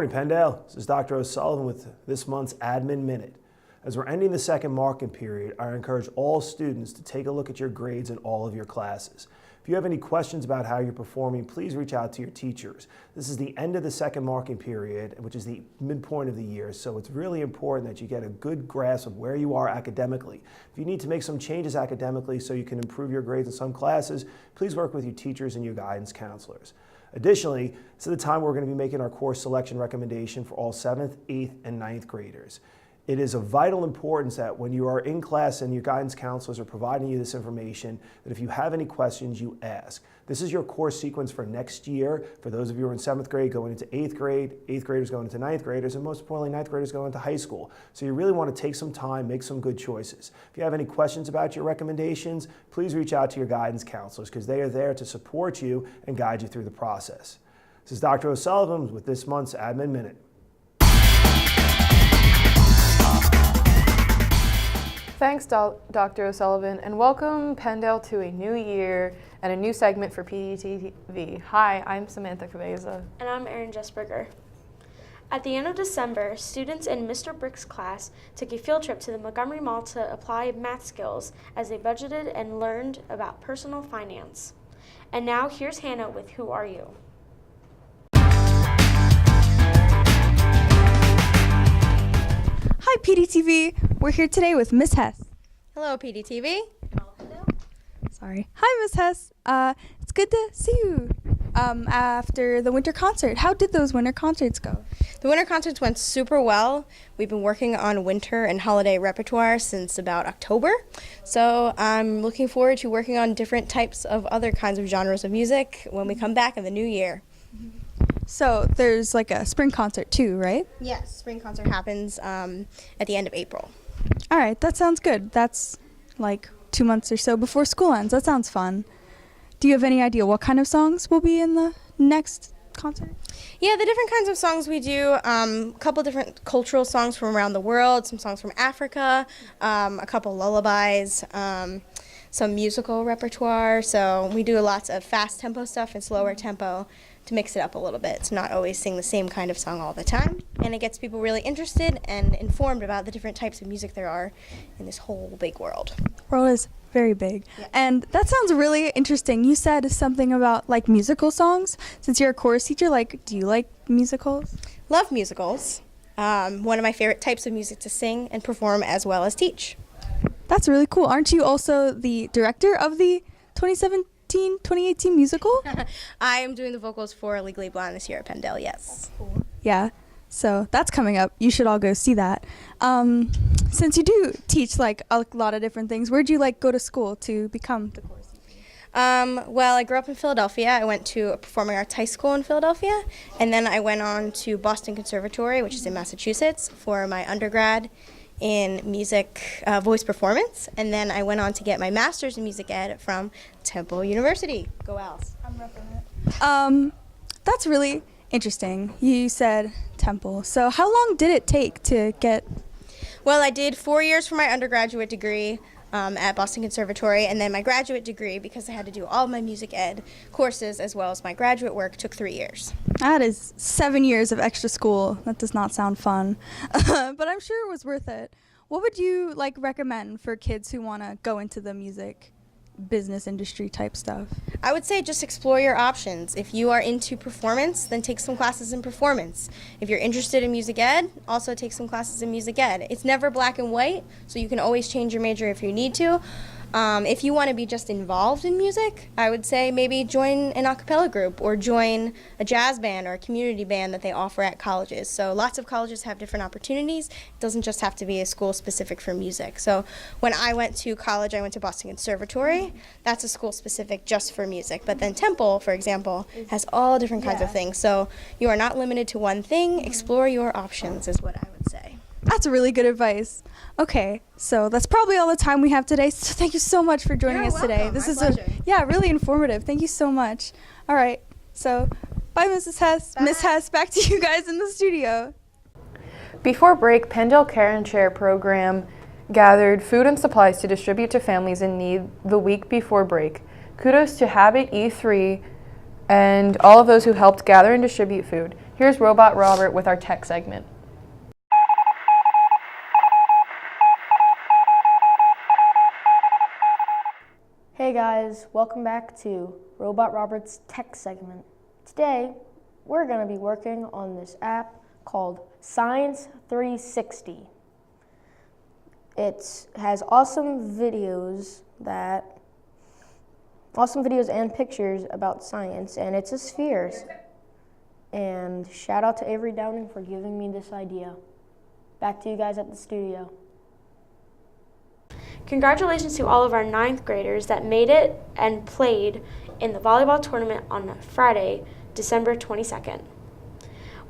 morning, Pendale. This is Dr. O'Sullivan with this month's Admin Minute. As we're ending the second marking period, I encourage all students to take a look at your grades in all of your classes. If you have any questions about how you're performing, please reach out to your teachers. This is the end of the second marking period, which is the midpoint of the year, so it's really important that you get a good grasp of where you are academically. If you need to make some changes academically so you can improve your grades in some classes, please work with your teachers and your guidance counselors. Additionally, this is the time we're going to be making our course selection recommendation for all 7th, 8th, and 9th graders. It is of vital importance that when you are in class and your guidance counselors are providing you this information, that if you have any questions, you ask. This is your course sequence for next year. For those of you who are in 7th grade going into 8th grade, 8th graders going into 9th graders, and most importantly, 9th graders going into high school. So you really want to take some time, make some good choices. If you have any questions about your recommendations, please reach out to your guidance counselors because they are there to support you and guide you through the process. This is Dr. O'Sullivan with this month's Admin Minute. Thanks, Dr. O'Sullivan, and welcome Pendale to a new year and a new segment for PDTV. Hi, I'm Samantha Cabeza. And I'm Erin Jesberger. At the end of December, students in Mr. Brick's class took a field trip to the Montgomery Mall to apply math skills as they budgeted and learned about personal finance. And now here's Hannah with Who Are You? Hi PDTV, we're here today with Miss Hess. Hello PDTV. Sorry. Hi Miss Hess, it's good to see you after the winter concert. How did those winter concerts go? The winter concerts went super well. We've been working on winter and holiday repertoire since about October. So I'm looking forward to working on different types of other kinds of genres of music when we come back in the new year. So there's like a spring concert too, right? Yes, spring concert happens at the end of April. All right, that sounds good. That's like 2 months or so before school ends. That sounds fun. Do you have any idea what kind of songs will be in the next concert? Yeah, the different kinds of songs we do, a couple different cultural songs from around the world, some songs from Africa, a couple lullabies, some musical repertoire. So we do lots of fast tempo stuff and slower tempo to mix it up a little bit, to not always sing the same kind of song all the time. And it gets people really interested and informed about the different types of music there are in this whole big world. World is very big. Yeah. And that sounds really interesting. You said something about like musical songs. Since you're a chorus teacher, like, do you like musicals? Love musicals. One of my favorite types of music to sing and perform as well as teach. That's really cool. Aren't you also the director of the 2018 musical? I am doing the vocals for Legally Blonde this year at Pendale, yes. Cool. Yeah, so that's coming up. You should all go see that. Since you do teach like a lot of different things, where'd you like go to school to become the chorus teacher? Well, I grew up in Philadelphia. I went to a performing arts high school in Philadelphia, and then I went on to Boston Conservatory, which is in Massachusetts, for my undergrad in music voice performance, and then I went on to get my master's in music ed from Temple University. Go Owls. I'm repping it. That's really interesting. You said Temple. So how long did it take to get? Well, I did 4 years for my undergraduate degree at Boston Conservatory, and then my graduate degree, because I had to do all of my music ed courses as well as my graduate work, took 3 years. That is 7 years of extra school. That does not sound fun, but I'm sure it was worth it. What would you like recommend for kids who want to go into the music business industry type stuff? I would say just explore your options. If you are into performance, then take some classes in performance. If you're interested in music ed, also take some classes in music ed. It's never black and white, so you can always change your major if you need to. If you want to be just involved in music, I would say maybe join an a cappella group or join a jazz band or a community band that they offer at colleges. So lots of colleges have different opportunities. It doesn't just have to be a school specific for music. So when I went to college, I went to Boston Conservatory. That's a school specific just for music. But then Temple, for example, has all different kinds of things. So you are not limited to one thing. Explore your options is what I would say. That's really good advice. Okay, so that's probably all the time we have today. So thank you so much for joining us today. This is really informative. Thank you so much. All right, so bye, Mrs. Hess. Bye. Miss Hess, back to you guys in the studio. Before break, Pendale Care and Share program gathered food and supplies to distribute to families in need the week before break. Kudos to Habit E3 and all of those who helped gather and distribute food. Here's Robot Robert with our tech segment. Hey guys, welcome back to Robot Robert's Tech segment. Today, we're going to be working on this app called Science 360. It has awesome videos and pictures about science, and it's a sphere. And shout out to Avery Downing for giving me this idea. Back to you guys at the studio. Congratulations to all of our 9th graders that made it and played in the volleyball tournament on Friday, December 22nd.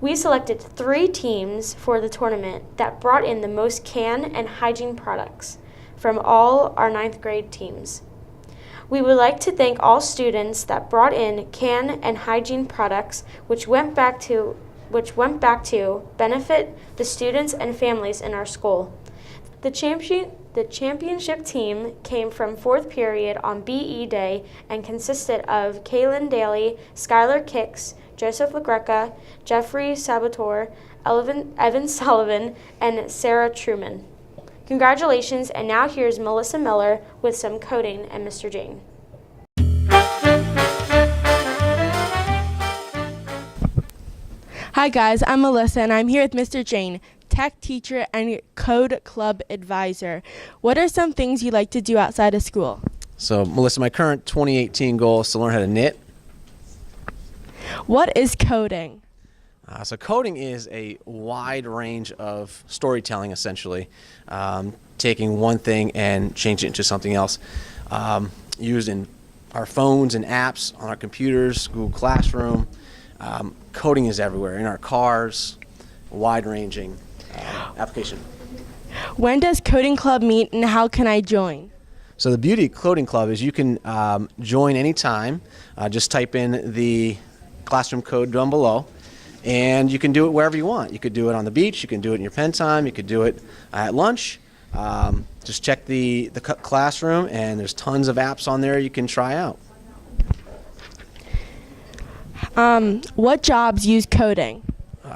We selected 3 teams for the tournament that brought in the most can and hygiene products from all our 9th grade teams. We would like to thank all students that brought in can and hygiene products, which went back to benefit the students and families in our school. The championship team came from 4th period on BE Day and consisted of Kaylin Daly, Skylar Kicks, Joseph LaGreca, Jeffrey Sabator, Evan Sullivan, and Sarah Truman. Congratulations, and now here's Melissa Miller with some coding and Mr. Jane. Hi guys, I'm Melissa and I'm here with Mr. Jane, tech teacher and code club advisor. What are some things you like to do outside of school? So Melissa, my current 2018 goal is to learn how to knit. What is coding? So coding is a wide range of storytelling, essentially, taking one thing and changing it into something else. Used in our phones and apps, on our computers, Google Classroom. Coding is everywhere, in our cars, wide-ranging application. When does coding club meet and how can I join? So the beauty of Coding Club is you can join anytime. Just type in the classroom code down below, and you can do it wherever you want. You could do it on the beach, you can do it in your pen time, you could do it at lunch. Just check the classroom, and there's tons of apps on there you can try out. What jobs use coding?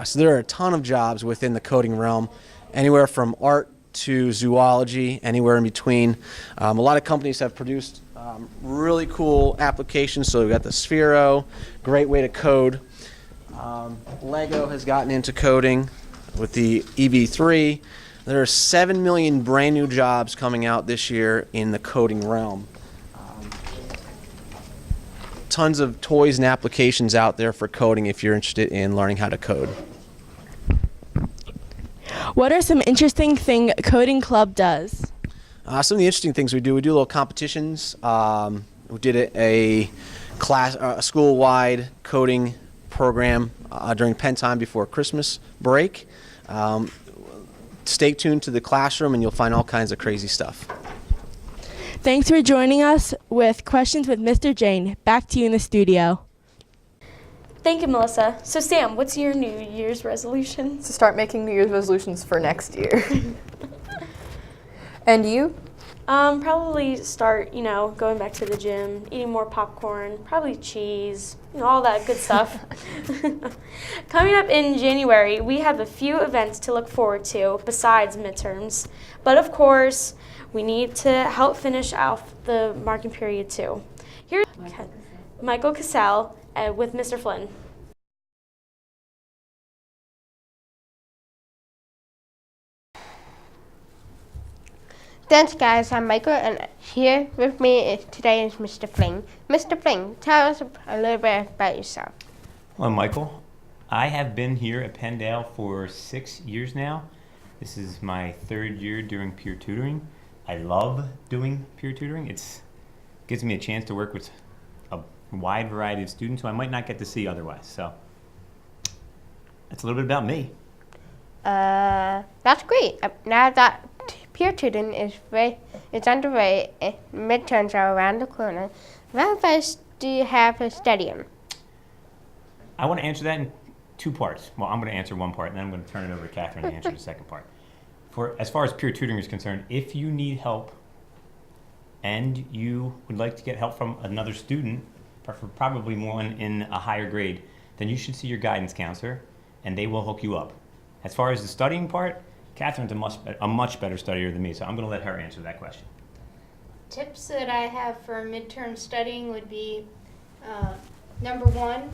So there are a ton of jobs within the coding realm, anywhere from art to zoology, anywhere in between. A lot of companies have produced really cool applications. So we've got the Sphero, great way to code. Lego has gotten into coding with the EV3. There are 7 million brand new jobs coming out this year in the coding realm. Tons of toys and applications out there for coding if you're interested in learning how to code. What are some interesting things Coding Club does? Some of the interesting things we do little competitions. We did a school-wide coding program during pen time before Christmas break. Stay tuned to the classroom and you'll find all kinds of crazy stuff. Thanks for joining us with Questions with Mr. Jane. Back to you in the studio. Thank you, Melissa. So Sam, what's your New Year's resolution? To start making New Year's resolutions for next year. And you? Probably start, going back to the gym, eating more popcorn, probably cheese, all that good stuff. Coming up in January, we have a few events to look forward to besides midterms. But of course, we need to help finish off the marking period too. Here's Michael Casale with Mr. Flynn. Thanks guys, I'm Michael and here with me today is Mr. Flynn. Mr. Flynn, tell us a little bit about yourself. Well, I'm Michael. I have been here at Penndale for 6 years now. This is my 3rd year doing peer tutoring. I love doing peer tutoring. It gives me a chance to work with a wide variety of students who I might not get to see otherwise. So that's a little bit about me. That's great. Now that peer tutoring is underway, midterms are around the corner, what advice do you have for studying? I want to answer that in 2 parts. Well, I'm going to answer one part, and then I'm going to turn it over to Catherine to answer the second part. As far as peer tutoring is concerned, if you need help and you would like to get help from another student, probably one in a higher grade, then you should see your guidance counselor, and they will hook you up. As far as the studying part, Catherine's a much better studier than me, so I'm going to let her answer that question. Tips that I have for midterm studying would be, number one,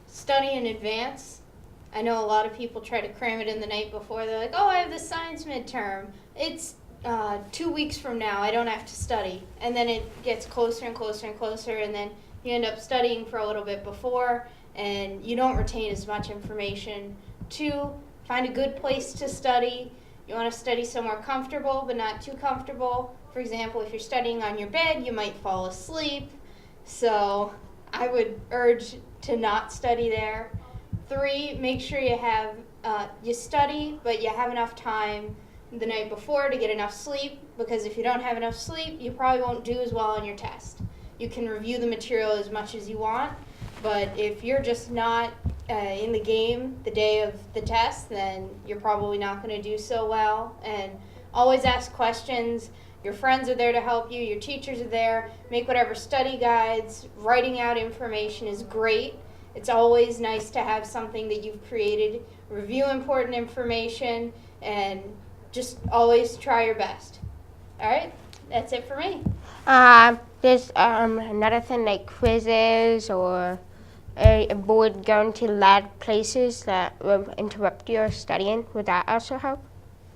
study in advance. I know a lot of people try to cram it in the night before. They're like, oh, I have the science midterm. It's 2 weeks from now. I don't have to study. And then it gets closer and closer and closer, and then you end up studying for a little bit before, and you don't retain as much information. 2, find a good place to study. You want to study somewhere comfortable, but not too comfortable. For example, if you're studying on your bed, you might fall asleep. So I would urge to not study there. 3, make sure you have, you study, but you have enough time the night before to get enough sleep, because if you don't have enough sleep, you probably won't do as well on your test. You can review the material as much as you want, but if you're just not in the game the day of the test, then you're probably not going to do so well. And always ask questions. Your friends are there to help you. Your teachers are there. Make whatever study guides. Writing out information is great. It's always nice to have something that you've created. Review important information and just always try your best. All right, that's it for me. There's another thing like quizzes or avoid going to loud places that will interrupt your studying. Would that also help?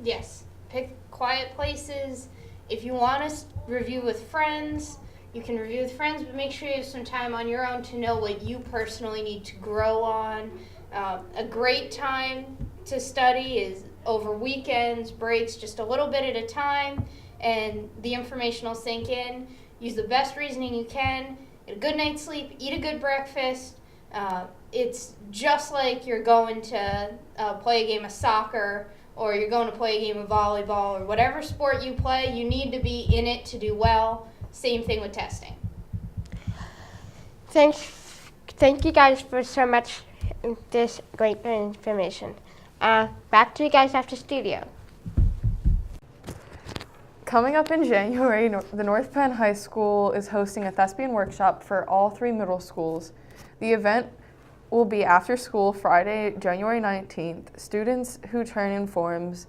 Yes, pick quiet places. If you want to review with friends, you can review with friends, but make sure you have some time on your own to know what you personally need to grow on. A great time to study is over weekends, breaks, just a little bit at a time, and the information will sink in. Use the best reasoning you can, get a good night's sleep, eat a good breakfast. It's just like you're going to play a game of soccer, or you're going to play a game of volleyball, or whatever sport you play, you need to be in it to do well. Same thing with testing. Thank you guys for so much this great information. Back to you guys after studio. Coming up in January, the North Penn High School is hosting a thespian workshop for all 3 middle schools. The event will be after school Friday, January 19th. Students who turn in forms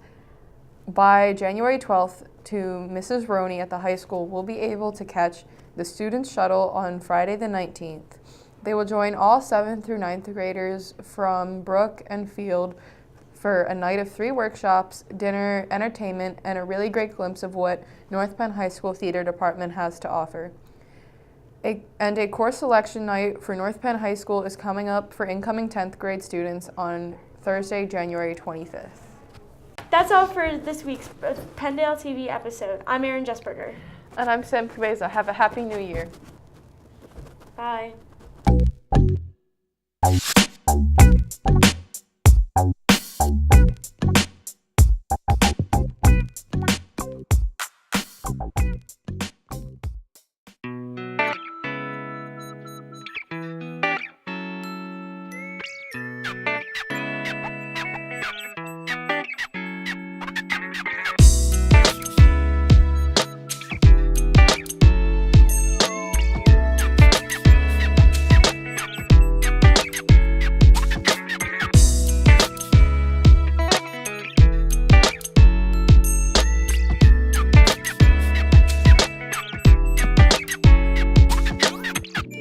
by January 12th to Mrs. Roney at the high school will be able to catch the students' shuttle on Friday the 19th. They will join all 7th through 9th graders from Brook and Field for a night of 3 workshops, dinner, entertainment, and a really great glimpse of what North Penn High School Theater Department has to offer. A course selection night for North Penn High School is coming up for incoming 10th grade students on Thursday, January 25th. That's all for this week's Pendale TV episode. I'm Erin Jesberger. And I'm Sam Cabeza. Have a happy new year. Bye.